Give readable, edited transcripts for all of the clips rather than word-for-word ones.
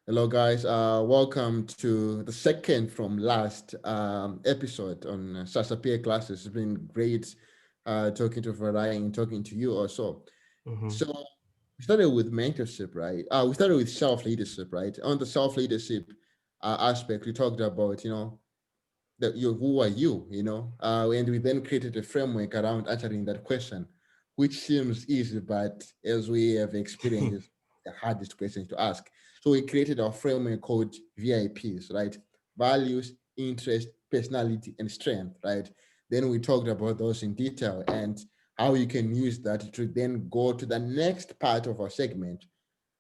Hello, guys. Welcome to the second from last episode on Shasha peer classes. It's been great talking to Farai and talking to you also. Hmm. So we started with mentorship, right? We started with self leadership, right? On the self leadership aspect, we talked about, that who are you, and we then created a framework around answering that question, which seems easy, but as we have experienced, is the hardest question to ask. So we created our framework called VIPs, right? Values, interest, personality, and strength, right? Then we talked about those in detail and how you can use that to then go to the next part of our segment,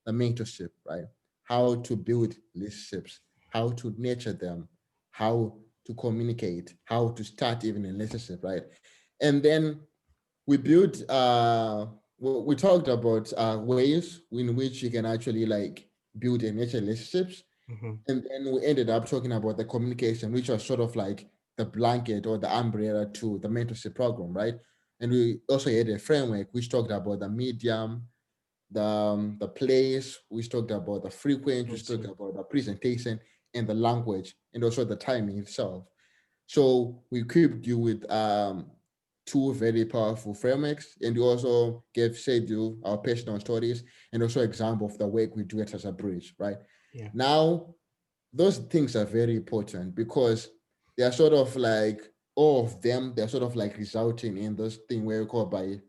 the mentorship, right? How to build relationships, how to nurture them, how to communicate, how to start even a relationship, right? And then we built, we talked about ways in which you can actually like build and nurture relationships. Hmm. And then we ended up talking about the communication, which was sort of like the blanket or the umbrella to the mentorship program, right? And we also had a framework which talked about the medium, the place, we talked about the frequency, we talked about the presentation and the language, and also the timing itself. So we equipped you with two very powerful frameworks, and we also gave said you our personal stories and also example of the work we do at as a bridge, right? Yeah. Now, those things are very important because they are sort of like all of them, they're sort of like resulting in this thing where we call by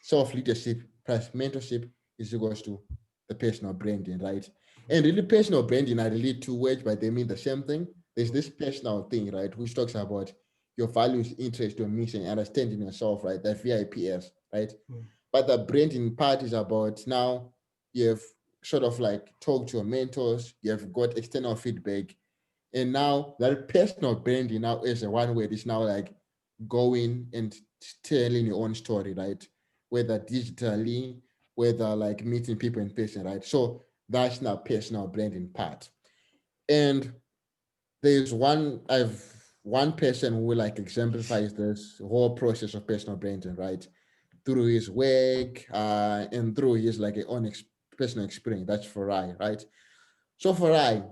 self-leadership plus mentorship is equals to the personal branding, right? And really personal branding are really two words, but they mean the same thing. There's this personal thing, right, which talks about your values, interest, your mission, understanding yourself, right? That VIPS, right? But the branding part is about now you have sort of like talked to your mentors, you have got external feedback, and now that personal branding now is a one word. It's now like going and telling your own story, right? Whether digitally, whether like meeting people in person, right? So that's now personal branding part. And there's one person who like exemplifies this whole process of personal branding, right? Through his work and through his like own personal experience. That's Farai, right? So Farai,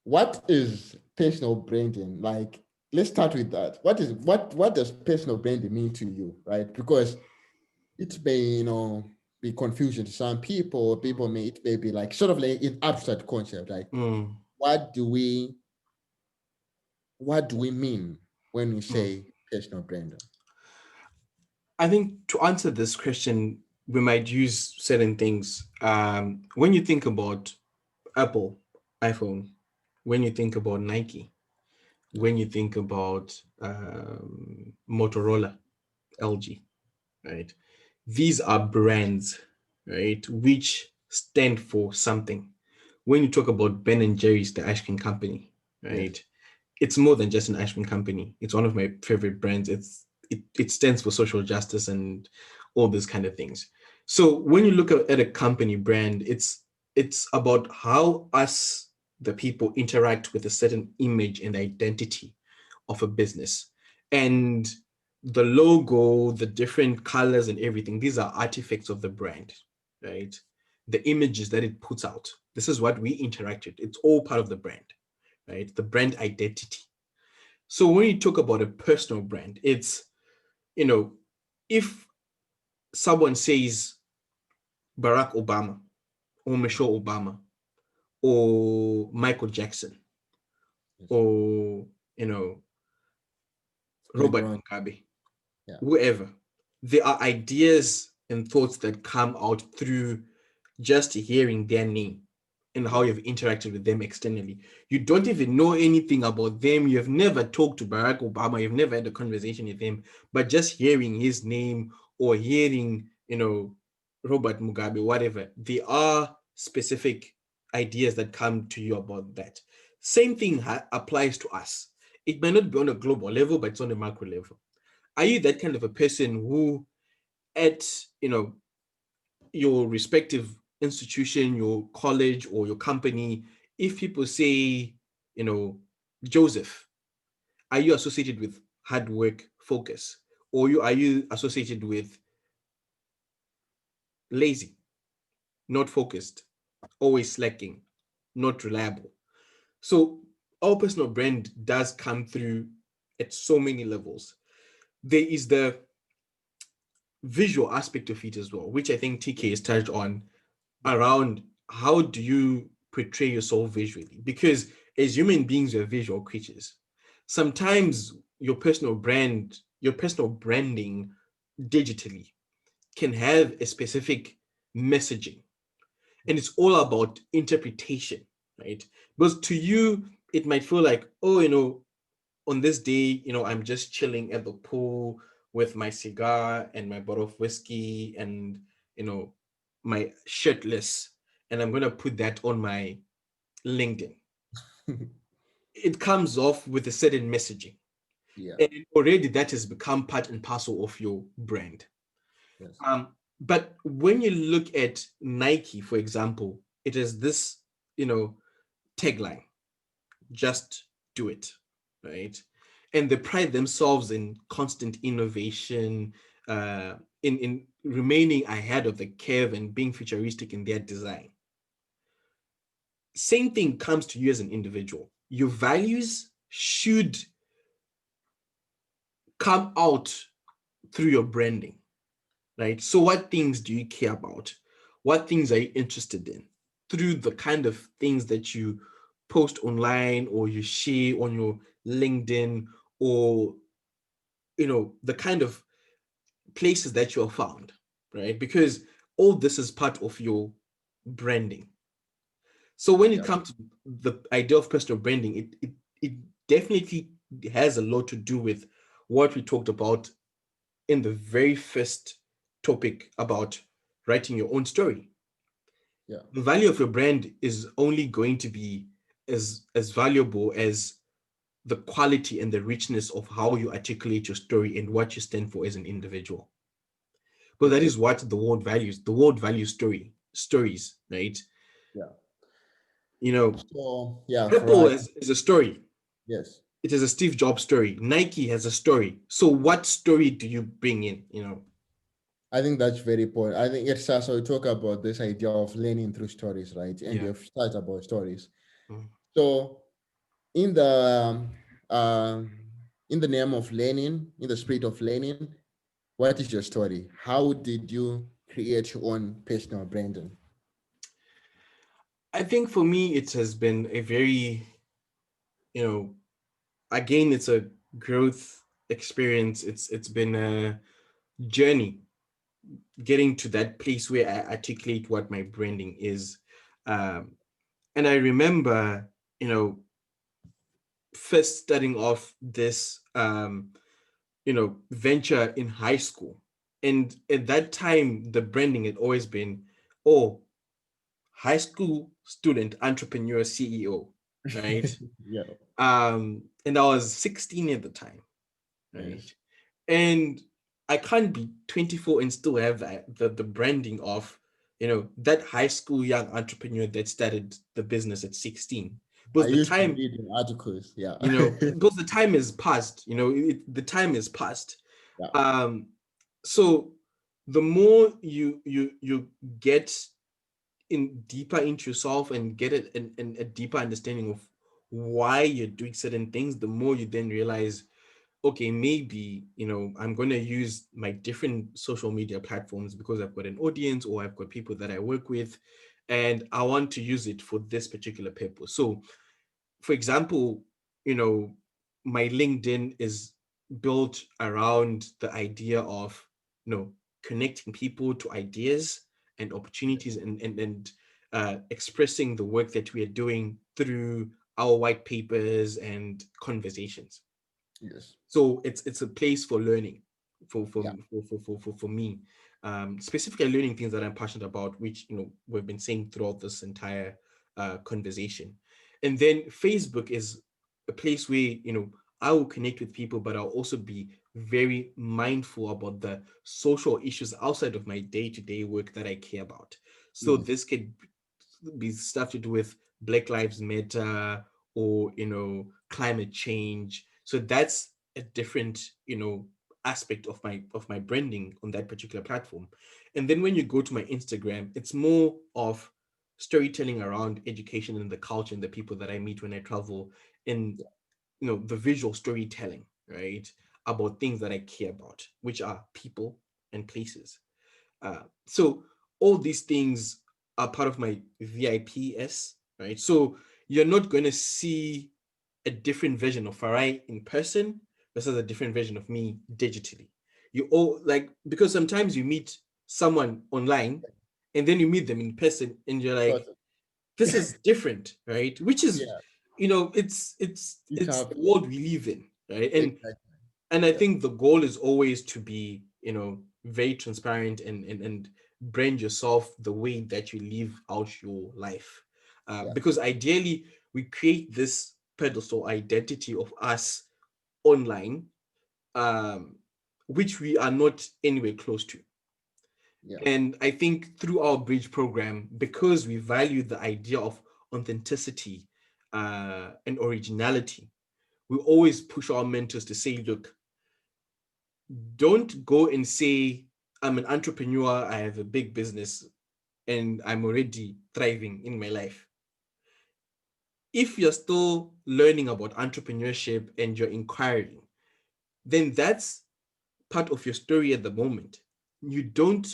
what is personal branding? Like, let's start with that. What does personal branding mean to you, right? Because it may, be confusing to some people. People may it may be like sort of like an abstract concept. Like, Mm. what do we what do we mean when we Mm. say personal branding? I think to answer this question, we might use certain things. When you think about Apple, iPhone, when you think about Nike, Yeah. when you think about Motorola, LG, right? These are brands, right, which stand for something. When you talk about Ben and Jerry's, the ice cream company, Yes. right? It's more than just an ice cream company. It's one of my favorite brands. It stands for social justice and all these kind of things. So when you look at a company brand, it's about how us the people interact with a certain image and identity of a business. And the logo, the different colors and everything, these are artifacts of the brand, right? The images that it puts out. This is what we interact with. It's all part of the brand, right? The brand identity. So when you talk about a personal brand, it's, you know, if someone says Barack Obama or Michelle Obama or Michael Jackson Yes. or, you know, Robert LeBron. Mugabe, Yeah. whoever, there are ideas and thoughts that come out through just hearing their name and how Yes. you've interacted with them externally. You don't even know anything about them. You have never talked to Barack Obama. You've never had a conversation with him, but just hearing his name or hearing, Robert Mugabe, whatever, there are specific ideas that come to you about that. Same thing applies to us. It may not be on a global level, but it's on a macro level. Are you that kind of a person who, at your respective institution, your college or your company, if people say, you know, Joseph, are you associated with hard work, focus, or are you associated with lazy, not focused, always slacking? not reliable. So our personal brand does come through at so many levels. There is the visual aspect of it as well, which I think TK has touched on, around how do you portray yourself visually? Because as human beings, we're visual creatures. Sometimes your personal branding digitally can have a specific messaging, and it's all about interpretation, right? Because to you, it might feel like, oh, on this day, I'm just chilling at the pool with my cigar and my bottle of whiskey and, my shirtless, and I'm going to put that on my LinkedIn. It comes off with a certain messaging. Yeah. And already that has become part and parcel of your brand. Yes. But when you look at Nike, for example, it is this, tagline, just do it, right? And they pride themselves in constant innovation, in remaining ahead of the curve and being futuristic in their design. Same thing comes to you as an individual. Your values should come out through your branding, right? So what things do you care about? What things are you interested in? Through the kind of things that you post online or you share on your LinkedIn, or the kind of places that you're found, right? Because all this is part of your branding. So when it Yeah. comes to the idea of personal branding, it definitely has a lot to do with what we talked about in the very first topic about writing your own story. Yeah. The value of your brand is only going to be as valuable as the quality and the richness of how you articulate your story and what you stand for as an individual. But that Okay. is what the world values. The world values stories, right? Yeah. You know, So yeah, Apple Farai. is a story. Yes. It is a Steve Jobs story. Nike has a story. So what story do you bring in? I think that's very important. I think it's also we talk about this idea of learning through stories, right? And Yeah. you've started about stories. Mm. So in the in the name of learning, in the spirit of learning, what is your story? How did you create your own personal branding? I think for me, it has been a very, you know, again, it's a growth experience. It's been a journey getting to that place where I articulate what my branding is. Um, and I remember, first starting off this, venture in high school. And at that time, the branding had always been, oh, high school student, entrepreneur, CEO, right? Yeah. And I was 16 at the time, right? Yes. And I can't be 24 and still have the branding of, that high school young entrepreneur that started the business at 16. I Because the used to time, read in articles. Yeah. because the time is past, the time is past. Yeah. Um, so the more you get in deeper into yourself and get it and a deeper understanding of why you're doing certain things, the more you then realize, okay, maybe, I'm going to use my different social media platforms because I've got an audience or I've got people that I work with, and I want to use it for this particular purpose. So, for example, you know, my LinkedIn is built around the idea of, connecting people to ideas and opportunities, and expressing the work that we are doing through our white papers and conversations. Yes. So it's a place for learning for for Yeah. for me, specifically learning things that I'm passionate about, which we've been saying throughout this entire conversation. And then Facebook is a place where I will connect with people, but I'll also be very mindful about the social issues outside of my day-to-day work that I care about. So Yes. this could be stuff to do with Black Lives Matter, or climate change. So that's a different aspect of my branding on that particular platform. And then when you go to my Instagram, it's more of storytelling around education and the culture and the people that I meet when I travel, and the visual storytelling, right, about things that I care about, which are people and places. So all these things are part of my VIPs, right? So you're not going to see a different version of Farai in person versus a different version of me digitally. You all like, because sometimes you meet someone online and then you meet them in person and you're like, Sort of. this is different, right? Which is, Yeah, it it's the happens. world we live in, right? Exactly. And I Yeah, think the goal is always to be, very transparent and brand yourself the way that you live out your life. yeah, Because ideally, we create this pedestal identity of us online, um, which we are not anywhere close to. yeah, And I think through our bridge program, because we value the idea of authenticity and originality, we always push our mentors to say, look, don't go and say, I'm an entrepreneur, I have a big business, and I'm already thriving in my life. If you're still learning about entrepreneurship and you're inquiring, then that's part of your story at the moment. You don't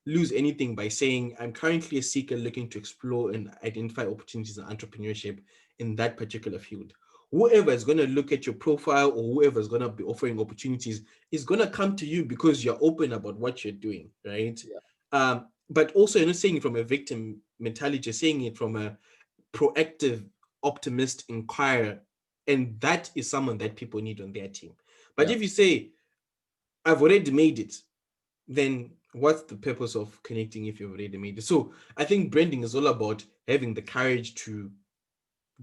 lose anything by saying, I'm currently a seeker looking to explore and identify opportunities in entrepreneurship in that particular field. Whoever is going to look at your profile or whoever is going to be offering opportunities is going to come to you because you're open about what you're doing, right? yeah, But also, you're not saying it from a victim mentality, you're saying it from a proactive, optimist inquirer. And that is someone that people need on their team. But yeah. if you say, I've already made it, then what's the purpose of connecting if you've already made it? So I think branding is all about having the courage to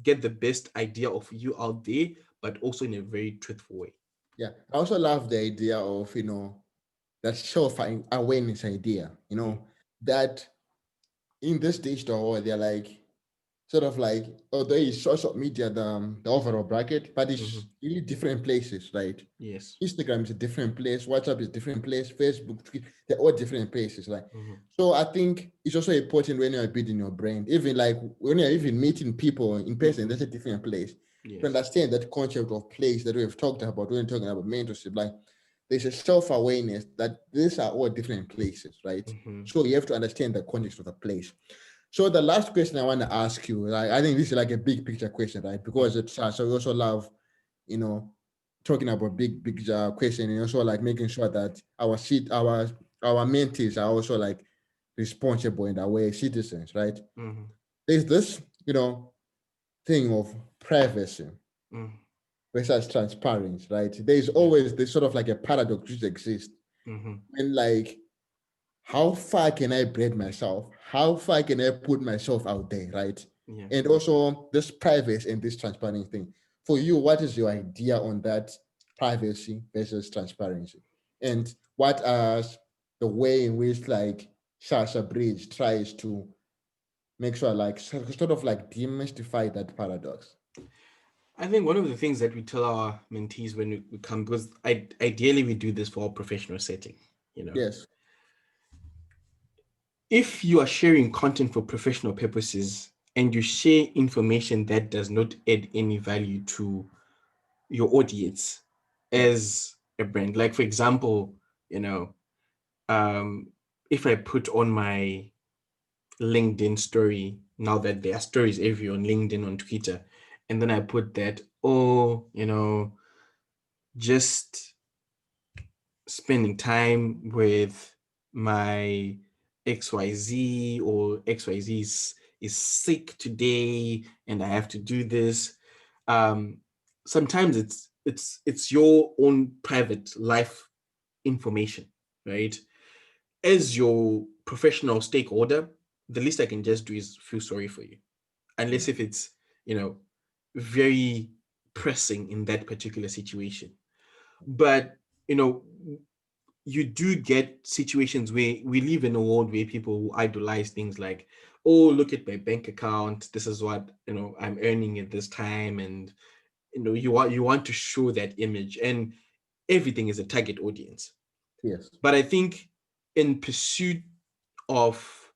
get the best idea of you out there, but also in a very truthful way. Yeah. I also love the idea of, that self awareness idea, Mm, that in this digital world, they're like, sort of like, although it's social media, the overall bracket, but mhm. it's really different places, right? Yes. Instagram is a different place, WhatsApp is a different place, Facebook, they're all different places. Like, Mhm. so I think it's also important when you're building your brand, even like when you're even meeting people in person, Mhm. that's a different place. To Yes. understand that concept of place that we've talked about when we're talking about mentorship, like there's a self-awareness that these are all different places, right? Mhm. So you have to understand the context of the place. So the last question I want to ask you, like, I think this is like a big picture question, right? Because Mm. it's so we also love, you know, talking about big picture question and also like making sure that our mentees are also like responsible in that way, citizens, right? Mhm. There's this, thing of privacy Mm. versus transparency, right? There's Yeah. always this sort of like a paradox which exists Mhm. when like how far can I brand myself? How far can I put myself out there, right? Yeah. And also this privacy and this transparency thing. For you, what is your idea on that privacy versus transparency? And what are the way in which like Shasha Bridge tries to make sure like sort of like demystify that paradox? I think one of the things that we tell our mentees when we come, because ideally we do this for our professional setting, you know, Yes. if you are sharing content for professional purposes and you share information that does not add any value to your audience Yeah. as a brand, like for example, you know, um, if I put on my LinkedIn story, now that there are stories everywhere on LinkedIn, on Twitter, and then I put that, oh, just spending time with my XYZ, or XYZ is sick today and I have to do this. Um, Sometimes it's your own private life information, right? As your professional stakeholder, the least I can just do is feel sorry for you. Yeah. Unless if it's, you know, very pressing in that particular situation. But, you know, you do get situations where we live in a world where people idolize things like, oh, look at my bank account, this is what I'm earning at this time, and you want to show that image, and everything is a target audience. Yes. But I think in pursuit of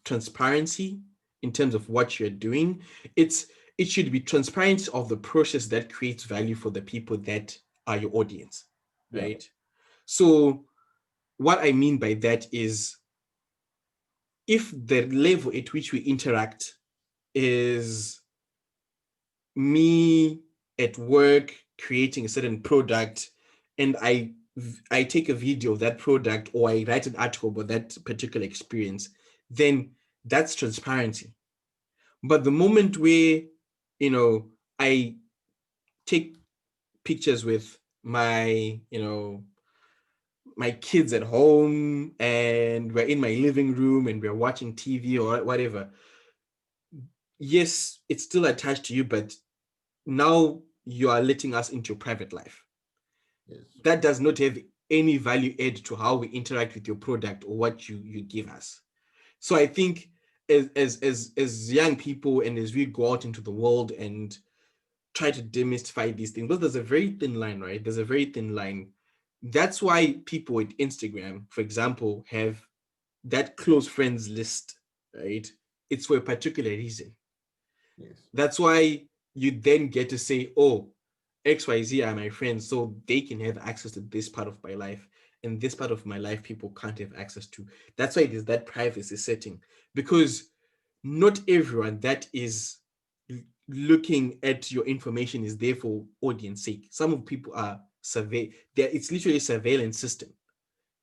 transparency in terms of what you're doing. It should be transparency of the process that creates value for the people that are your audience, Yeah. right? So what I mean by that is, if the level at which we interact is me at work creating a certain product, and I take a video of that product, or I write an article about that particular experience, then that's transparency. But the moment where, I take pictures with my kids at home, and we're in my living room and we're watching TV or whatever, yes, it's still attached to you, but now you are letting us into your private life. Yes. That does not have any value add to how we interact with your product or what you give us. So I think, as young people, and as we go out into the world and try to demystify these things, but there's a very thin line, right? There's a very thin line. That's why people with Instagram, for example, have that close friends list, right? It's for a particular reason. Yes. That's why you then get to say, oh, XYZ are my friends, so they can have access to this part of my life. And this part of my life, people can't have access to. That's why it is that privacy setting. Because not everyone that is looking at your information is there for audience sake. Some of people are it's literally a surveillance system.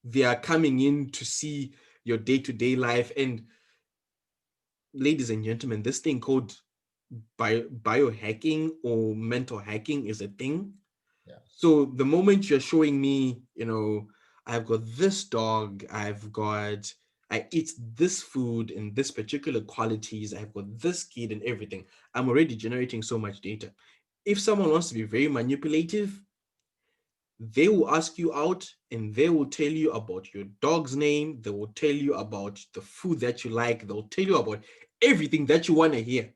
They are coming in to see your day-to-day life. And ladies and gentlemen, this thing called biohacking or mental hacking is a thing. Yeah. So the moment you're showing me, I've got this dog, I eat this food in this particular qualities, I've got this kid and everything, I'm already generating so much data. If someone wants to be very manipulative, they will ask you out and they will tell you about your dog's name, they will tell you about the food that you like, they'll tell you about everything that you want to hear.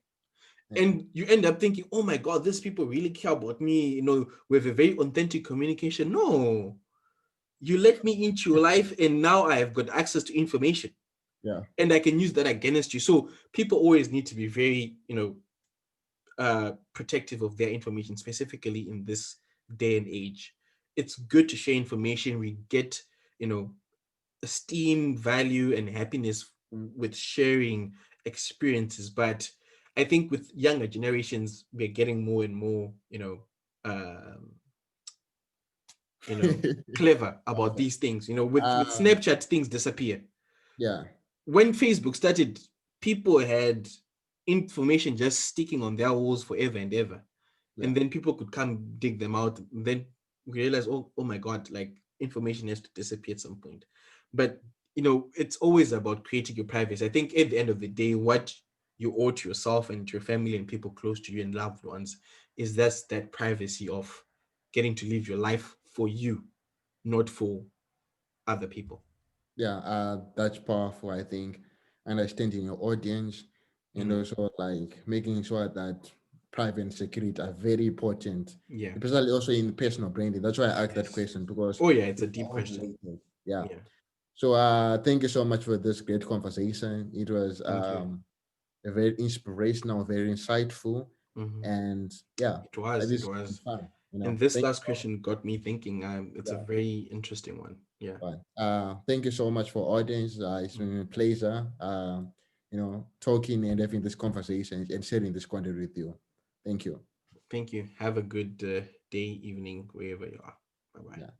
Yeah. And you end up thinking, oh my God, these people really care about me. We have a very authentic communication. No, you let me into your life, and now I have got access to information, Yeah. and I can use that against you. So people always need to be very, protective of their information, specifically in this day and age. It's good to share information. We get, esteem, value, and happiness with sharing experiences. But I think with younger generations, we're getting more and more, um, clever about Okay. these things. With Um, Snapchat, things disappear. yeah. When Facebook started, people had information just sticking on their walls forever and ever, Yeah. and then people could come dig them out. Then we realize, oh my God, like information has to disappear at some point. But it's always about creating your privacy. I think at the end of the day, what you owe to yourself and to your family and people close to you and loved ones is that privacy of getting to live your life for you, not for other people. Yeah, that's powerful, I think. Understanding your audience and Mhm. also like making sure that private and security are very important, Yeah. especially also in personal branding. That's why I asked that Yes. question because Oh yeah, it's a it's deep all question. related. Yeah. Yeah. So thank you so much for this great conversation. It was Thank you. a very inspirational, very insightful, Mhm. and yeah, It was. It this has been was. fun. And this Thank last you. question got me thinking. It's a Yeah. very interesting one. Yeah. Fine. Thank you so much for audience. It's Mm. been a pleasure, talking and having this conversation and sharing this content with you. Thank you. Thank you. Have a good day, evening, wherever you are. Bye bye. Yeah.